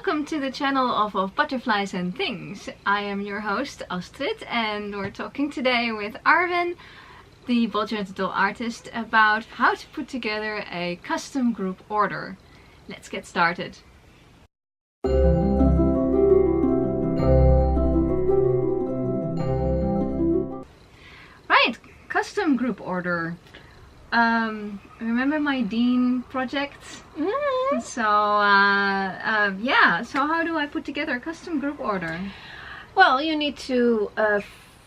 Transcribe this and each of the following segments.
Welcome to the channel of Butterflies and Things. I am your host Astrid and we're talking today with Arvin, the BJD artist, about how to put together a custom group order. Let's get started. Right, custom group order. Remember my Dean project? So yeah, so how do I put together a custom group order? Well, you need to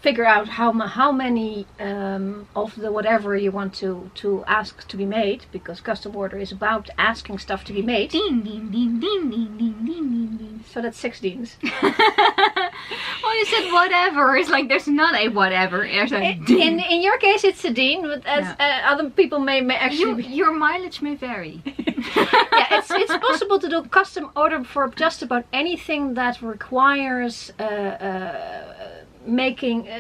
figure out how many of the whatever you want to ask to be made, because custom order is about asking stuff to be made. Dean, Dean, Dean, Dean, Dean, Dean, Dean, Dean, Dean. So that's 6 deans. Well, you said whatever. It's like there's not a whatever. There's a dean. In your case, it's a dean, but as other people may actually... Your mileage may vary. Yeah, it's possible to do custom order for just about anything that requires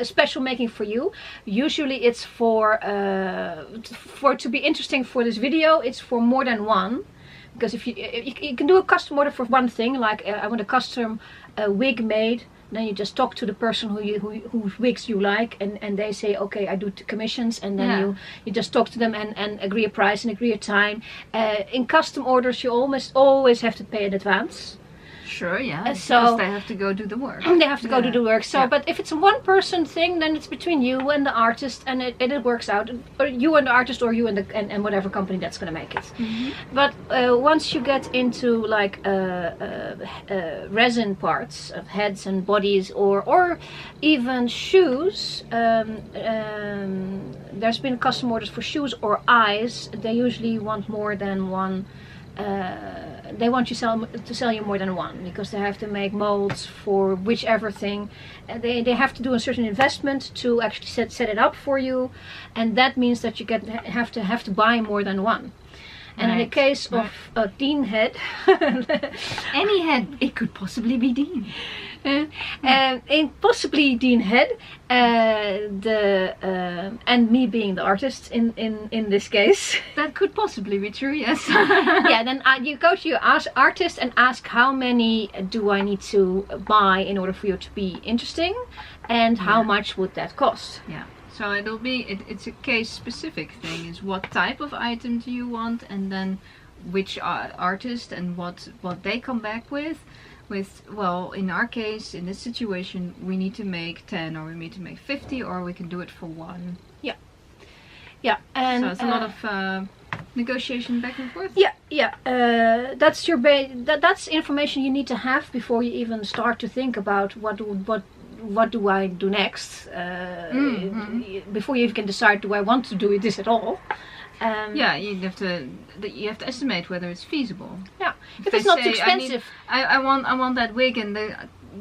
special making for you. Usually it's for to be interesting for this video. It's for more than one, because if you can do a custom order for one thing, like I want a custom wig made. Then you just talk to the person whose wigs you like, and they say, okay, I do commissions, and then you just talk to them and agree a price and agree a time. In custom orders, you almost always have to pay in advance. Sure, yeah. So because they have to go do the work. They have to go do the work. So, but if it's a one-person thing, then it's between you and the artist, and it works out. Or you and the artist, or you and whatever company that's going to make it. Mm-hmm. But once you get into like resin parts of heads and bodies, or even shoes, there's been custom orders for shoes or eyes. They usually want more than one. They want you to sell you more than one, because they have to make molds for whichever thing. They have to do a certain investment to actually set it up for you, and that means that you have to buy more than one. And in the case of a Dean head, any head, it could possibly be Dean. In possibly Dean head, and me being the artist in this case. That could possibly be true, yes. Yeah, then you go to your artist and ask, how many do I need to buy in order for you to be interesting, and how much would that cost? Yeah. So it'll be it's a case specific thing. Is what type of item do you want, and then which artist and what they come back with. Well, in our case, in this situation, we need to make 10, or we need to make 50, or we can do it for 1. Yeah. Yeah, and so it's a lot of negotiation back and forth. Yeah. That's that's information you need to have before you even start to think about what do I do next. Before you even can decide, do I want to do this at all? Yeah, you have to estimate whether it's feasible. Yeah, if it's not too expensive. I want that wig, and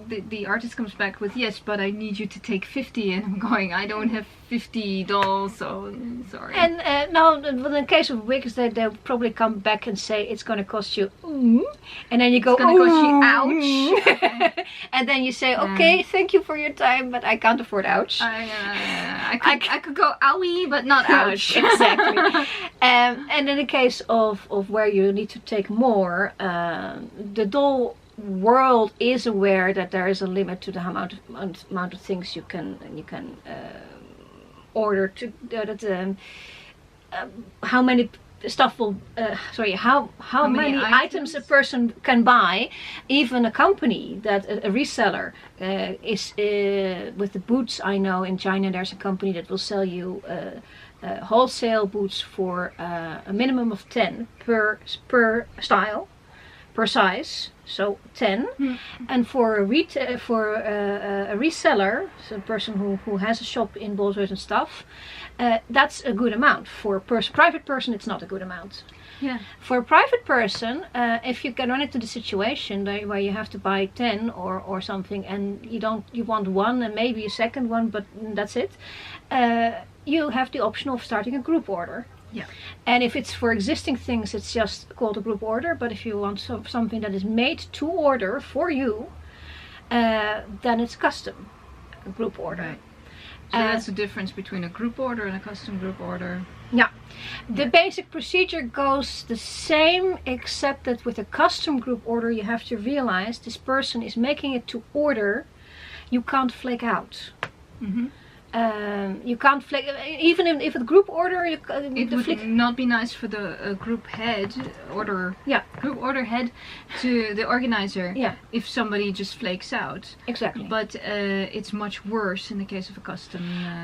the artist comes back with, yes, but I need you to take 50, and I'm going, I don't have $50, so sorry. And no, in the case of wigs, they'll probably come back and say it's going to cost you, and then you go, it's going to cost you, ouch. And then you say, okay, thank you for your time, but I can't afford ouch. I could go owie, but not ouch. Exactly. And in the case of where you need to take more, the doll world is aware that there is a limit to the amount of things you can order to how many stuff will how many items a person can buy. Even a company that a reseller is with the boots. I know in China there's a company that will sell you wholesale boots for a minimum of 10 per style, per size, so 10. And for a reseller, so a person who has a shop in Bolsward and stuff, that's a good amount. For a private person, it's not a good amount. Yeah. For a private person, if you can run into the situation where you have to buy 10 or something, and you want one and maybe a second one, but that's it, you have the option of starting a group order. Yeah. And if it's for existing things, it's just called a group order. But if you want something that is made to order for you, then it's a group order. Right. So that's the difference between a group order and a custom group order. Yeah. The basic procedure goes the same, except that with a custom group order you have to realize this person is making it to order. You can't flake out. You can't flake, even if a group order. It would not be nice for the group head group order head to the organizer. Yeah. If somebody just flakes out. Exactly. But it's much worse in the case of a custom.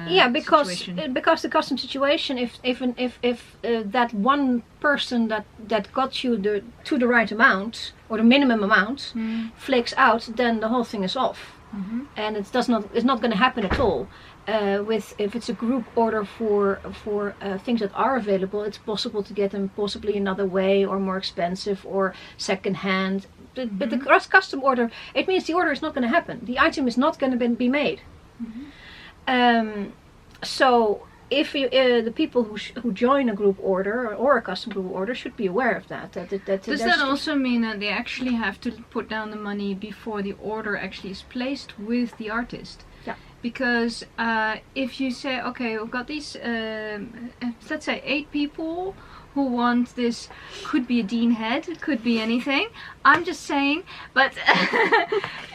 Situation. Because the custom situation, if that one person that got you to the right amount or the minimum amount flakes out, then the whole thing is off. And it's not going to happen at all. If it's a group order for things that are available, it's possible to get them possibly another way or more expensive or second hand. But the custom order, it means the order is not going to happen. The item is not going to be made. So if you, the people who join a group order or a custom group order should be aware of that. Does that also mean that they actually have to put down the money before the order actually is placed with the artist? Yeah. Because if you say, okay, we've got these, let's say 8 people who want this, could be a dean head, could be anything. I'm just saying, but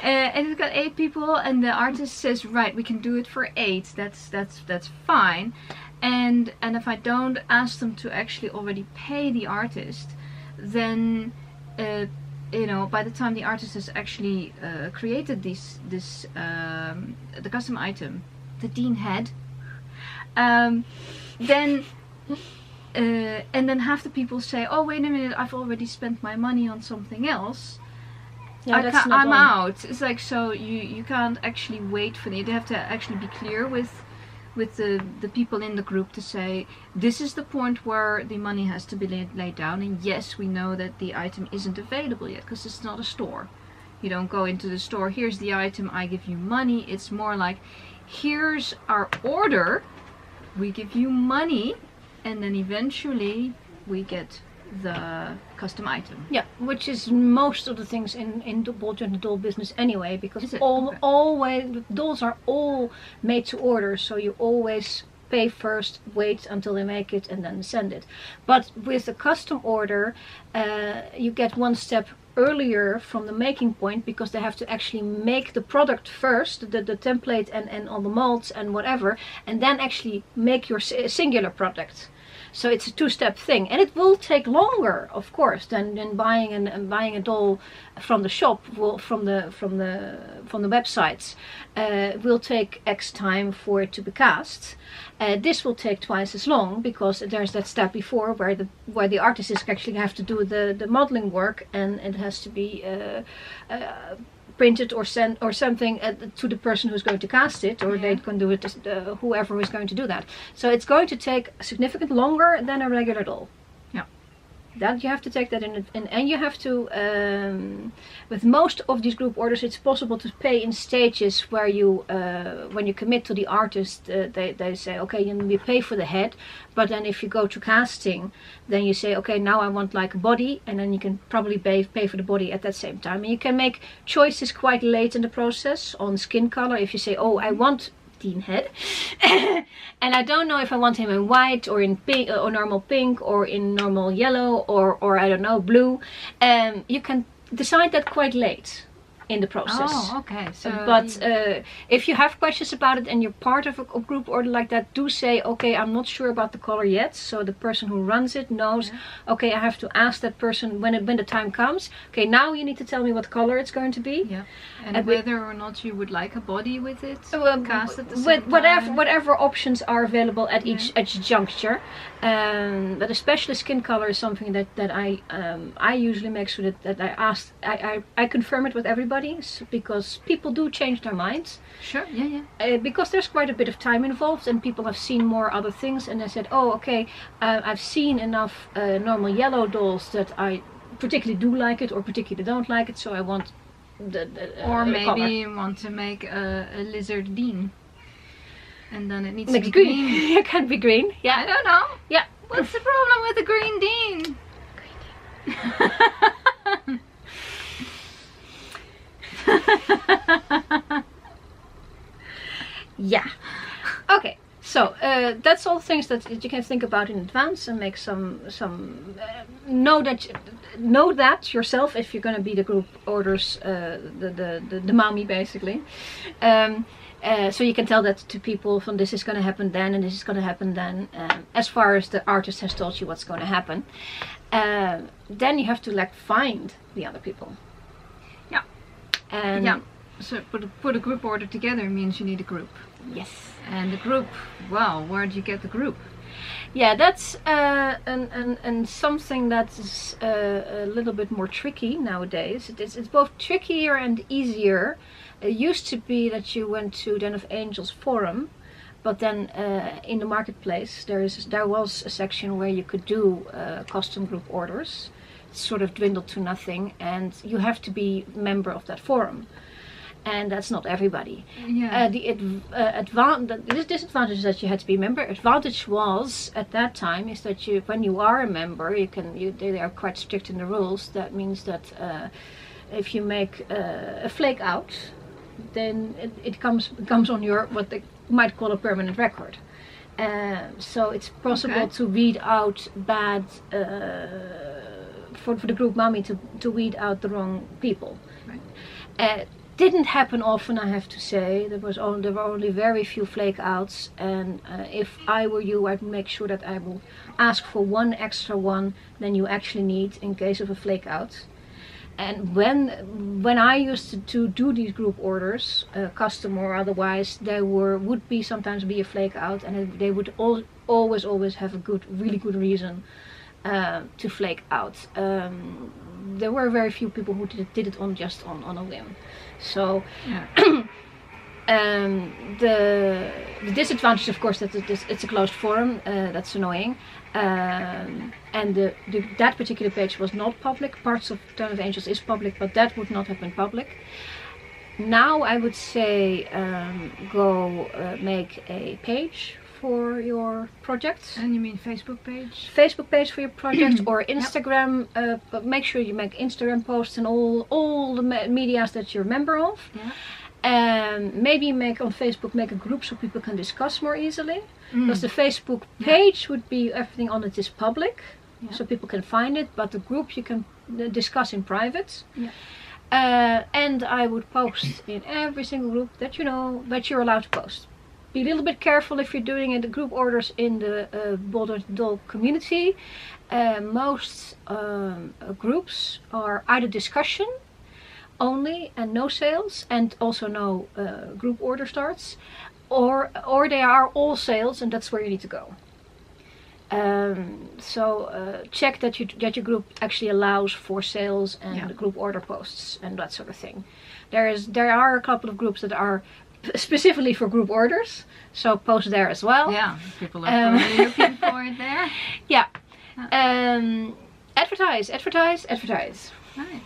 and we've got 8 people, and the artist says, right, we can do it for 8. That's fine. And if I don't ask them to actually already pay the artist, then you know, by the time the artist has actually created the custom item, the dean head, then and then half the people say, oh wait a minute, I've already spent my money on something else. Yeah, I'm out. It's like, so you can't actually wait for it. You have to actually be clear with the people in the group to say, this is the point where the money has to be laid down, and yes, we know that the item isn't available yet because it's not a store. You don't go into the store, here's the item, I give you money. It's more like, here's our order, we give you money, and then eventually we get the custom item. Yeah, which is most of the things in the ball joint doll business anyway, because Okay. dolls are all made to order, so you always pay first, wait until they make it, and then send it. But with a custom order, you get one step earlier from the making point, because they have to actually make the product first, the template and all the molds and whatever, and then actually make your singular product. So it's a two-step thing, and it will take longer, of course, than buying a doll from the shop, from the websites. Will take X time for it to be cast. This will take twice as long, because there's that step before where the artist is actually have to do the modeling work, and it has to be printed or sent or something to the person who's going to cast it, or they can do it whoever is going to do that. So it's going to take significantly longer than a regular doll. Yeah, that you have to take that in, and you have to with most of these group orders, it's possible to pay in stages, where you when you commit to the artist, they say, okay, you pay for the head, but then if you go to casting, then you say, okay, now I want like a body, and then you can probably pay for the body at that same time. And you can make choices quite late in the process on skin color. If you say, oh, I want dean head and I don't know if I want him in white or in pink or normal pink or in normal yellow or I don't know, blue, you can decide that quite late in the process. Oh, okay. So, but if you have questions about it and you're part of a group order like that, do say, okay, I'm not sure about the color yet. So the person who runs it knows, okay, I have to ask that person when the time comes. Okay, now you need to tell me what color it's going to be. Yeah, and whether or not you would like a body with it cast at the same time. Whatever options are available at each juncture. But especially skin color is something that I usually make sure that I confirm it with everybody, because people do change their minds. Sure, yeah. Because there's quite a bit of time involved, and people have seen more other things, and they said, oh, okay, I've seen enough normal yellow dolls that I particularly do like it or particularly don't like it, so I want or maybe color. You want to make a lizard dean, and then it needs like to be green. It can't be green. Yeah, I don't know. Yeah. What's the problem with the green dean? Yeah. Okay. So So that's all things that you can think about in advance and make some know that yourself if you're going to be the group orders, the mommy basically. So you can tell that to people from this is going to happen then and this is going to happen then, as far as the artist has told you what's going to happen. Then you have to like find the other people. Yeah. And yeah. So put a group order together means you need a group. Yes. And the group, well, where do you get the group? Yeah, that's and something that is a little bit more tricky nowadays. It's both trickier and easier. It used to be that you went to Den of Angels forum, but then in the marketplace there was a section where you could do custom group orders. It's sort of dwindled to nothing, and you have to be a member of that forum. And that's not everybody. Yeah. The disadvantage is that you had to be a member. Advantage was at that time is that when you are a member, they are quite strict in the rules. That means that if you make a flake out, then it comes on your what they might call a permanent record. So it's possible to weed out bad for the group mommy to weed out the wrong people. Right. Didn't happen often, I have to say. There were only very few flake outs, and if I were you, I'd make sure that I will ask for one extra one than you actually need in case of a flake out. And when I used to do these group orders, custom or otherwise, there would sometimes be a flake out, and they would always have a really good reason to flake out. There were very few people who did it on a whim. So yeah. The disadvantage, of course, that it's a closed forum. That's annoying. And that particular page was not public. Parts of Den of Angels is public, but that would not have been public. Now I would say go make a page for your project. And you mean Facebook page? Facebook page for your project or Instagram. But make sure you make Instagram posts and all the medias that you're a member of. Yeah. And maybe on Facebook make a group so people can discuss more easily. Because the Facebook page would be everything on it is public, so people can find it. But the group you can discuss in private. Yeah. And I would post in every single group that you know that you're allowed to post. Be a little bit careful if you're doing it, the group orders in the Boulder Doll community. Most groups are either discussion only and no sales, and also no group order starts, or they are all sales, and that's where you need to go. So check that your group actually allows for sales and group order posts and that sort of thing. There are a couple of groups that are specifically for group orders, so post there as well. Yeah, people are probably looking for it there. Yeah. Advertise. Right.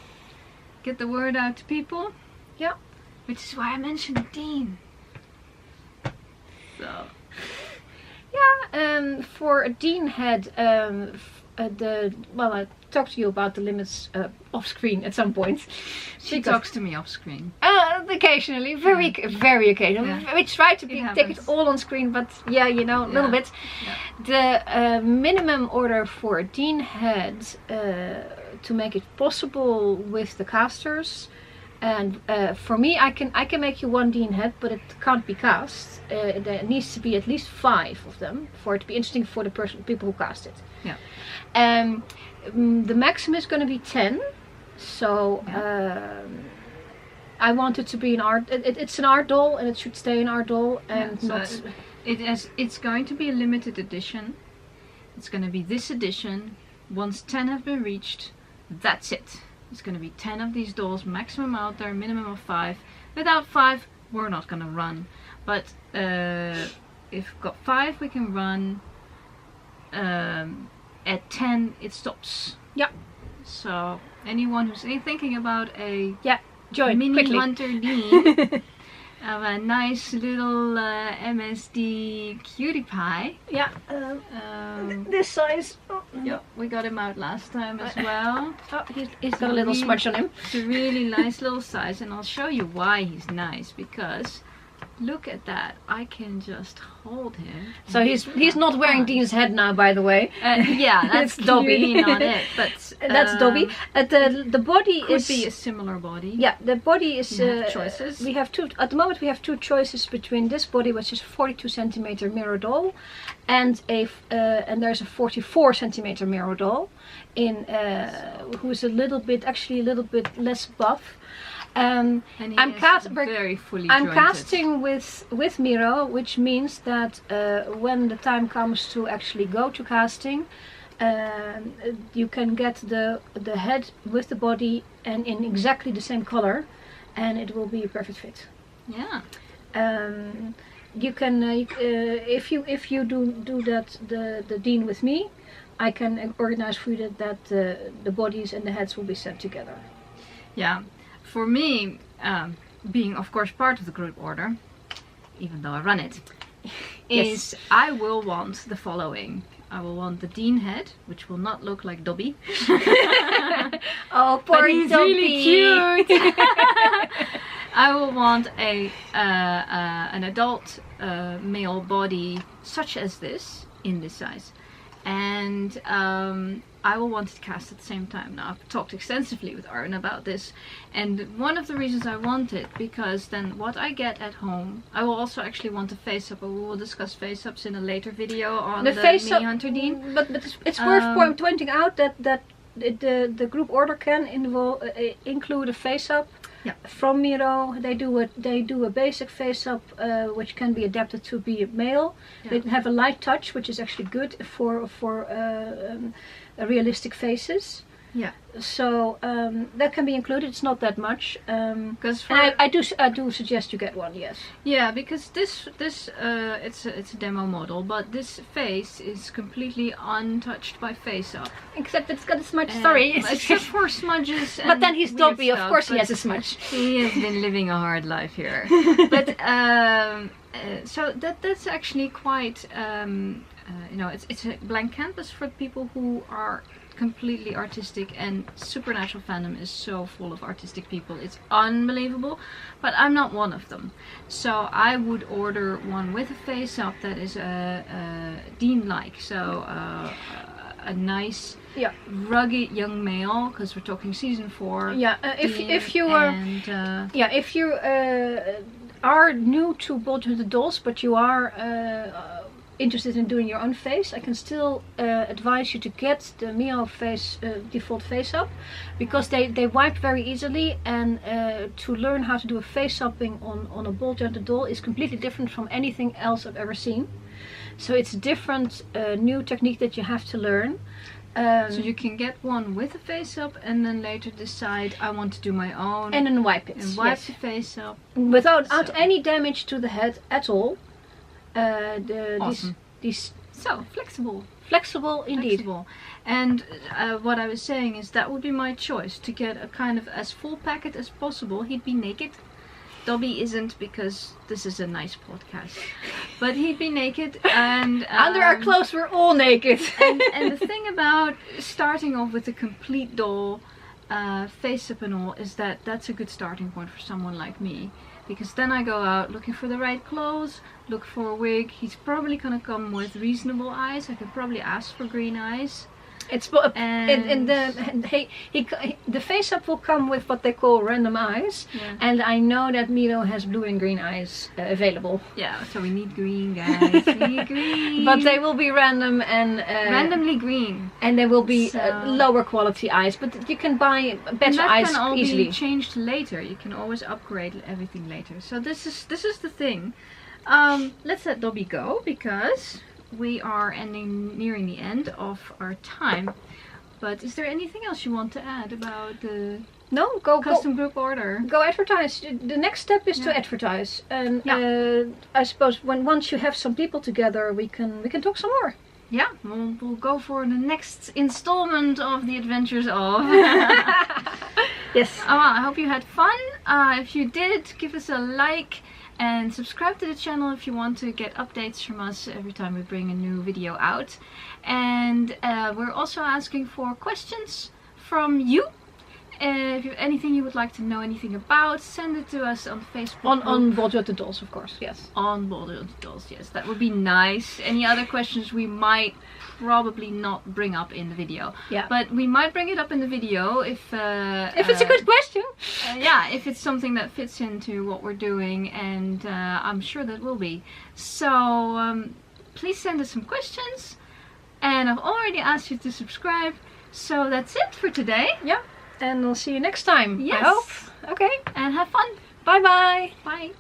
Get the word out to people. Yeah. Which is why I mentioned Dean. So. Yeah. For a Dean head, I talked to you about the limits off screen at some point. She talks to me off screen. Occasionally, very occasionally. Yeah. We try to take it all on screen, but a little bit. Yeah. The minimum order for a Dean head to make it possible with the casters, and for me, I can make you one Dean head, but it can't be cast. There needs to be at least 5 of them for it to be interesting for the people who cast it. Yeah. The maximum is going to be 10. So I want it to be an art. It's an art doll, and it should stay an art doll, and not. It's going to be a limited edition. It's going to be this edition. Once 10 have been reached, that's it. It's going to be 10 of these dolls, maximum out there, minimum of 5. Without 5, we're not going to run. But if we've got 5, we can run. At 10, it stops. Yeah. So anyone who's thinking about a join mini quickly. Hunter Dean of a nice little MSD cutie pie. Yeah. This size. Yeah, we got him out last time as well. Oh, he's got a little smudge on him. It's a really nice little size, and I'll show you why he's nice, because look at that. I can just hold him. So he's not wearing Dean's head now, by the way. Yeah, that's Dobby. not it. But that's Dobby. The body could is be a similar body. Yeah, the body is choices. We have two at the moment. We have two choices between this body, which is 42 centimeter mirror doll, and there's a 44 centimeter mirror doll, who is a little bit less buff. And I'm very fully I'm jointed. casting with Miro, which means that when the time comes to actually go to casting, you can get the head with the body and in exactly the same color, and it will be a perfect fit. Yeah. You can if you do that the Dean with me, I can organize for you that the bodies and the heads will be sent together. Yeah. For me, being of course part of the group order, even though I run it, is I will want the following. I will want the Dean head, which will not look like Dobby. Oh, poor but he's Dobby. really cute. I will want an adult male body such as this, in this size. And I will want it cast at the same time. Now, I've talked extensively with Arun about this, and one of the reasons I want it, because then what I get at home, I will also actually want a face-up, but we will discuss face-ups in a later video on the Mini Hunter Dean. But it's worth pointing out that the group order can include a face-up. Yeah. From Miro, they do a basic face-up which can be adapted to be a male. Yeah. They have a light touch, which is actually good for realistic faces. Yeah. So that can be included. It's not that much. Because I do suggest you get one. Yes. Yeah, because this it's a demo model, but this face is completely untouched by face up. Except it's got a smudge. Sorry, except for smudges. But then he's Dobby. Of course, he has a smudge. He has been living a hard life here. But so that's actually quite it's a blank canvas for people who are completely artistic, and Supernatural fandom is so full of artistic people. It's unbelievable, but I'm not one of them. So I would order one with a face up that is Dean-like, so a nice rugged young male, because we're talking season 4. Yeah, if you are new to Bold Dolls, but you are interested in doing your own face, I can still advise you to get the Mio face default face up, because they wipe very easily, and to learn how to do a face upping on a Bold doll is completely different from anything else I've ever seen. So it's a different new technique that you have to learn. So you can get one with a face up and then later decide I want to do my own. And then wipe it. And wipe the face up. Without any damage to the head at all. Awesome. These so flexible. Flexible indeed. Flexible. And what I was saying is that would be my choice, to get a kind of as full packet as possible. He'd be naked. Dobby isn't, because this is a nice podcast. But he'd be naked, and under our clothes we're all naked. and the thing about starting off with a complete doll, face up and all, is that that's a good starting point for someone like me. Because then I go out looking for the right clothes, look for a wig. He's probably gonna come with reasonable eyes. I could probably ask for green eyes. It's the face up will come with what they call random eyes, and I know that Miro has blue and green eyes available. Yeah, so we need green, guys. We need green. But they will be random and randomly green, and they will be lower quality eyes. But you can buy better eyes can all easily. Be changed later. You can always upgrade everything later. So this is the thing. Let's let Dobby go, because we are nearing the end of our time. But is there anything else you want to add about the custom group order? Go advertise. The next step is to advertise, and I suppose once you have some people together, we can talk some more. Yeah, we'll go for the next installment of the adventures of. Yes. I hope you had fun. If you did, give us a like. And subscribe to the channel if you want to get updates from us every time we bring a new video out. And we're also asking for questions from you. If you have anything you would like to know anything about, send it to us on Facebook. On Boulder the Dolls, of course. Yes. On Boulder the Dolls, yes. That would be nice. Any other questions we might probably not bring up in the video. Yeah. But we might bring it up in the video if it's a good question. Yeah, if it's something that fits into what we're doing, and I'm sure that will be. So please send us some questions. And I've already asked you to subscribe. So that's it for today. Yeah. And we'll see you next time. Yes. I hope. Okay. And have fun. Bye bye. Bye.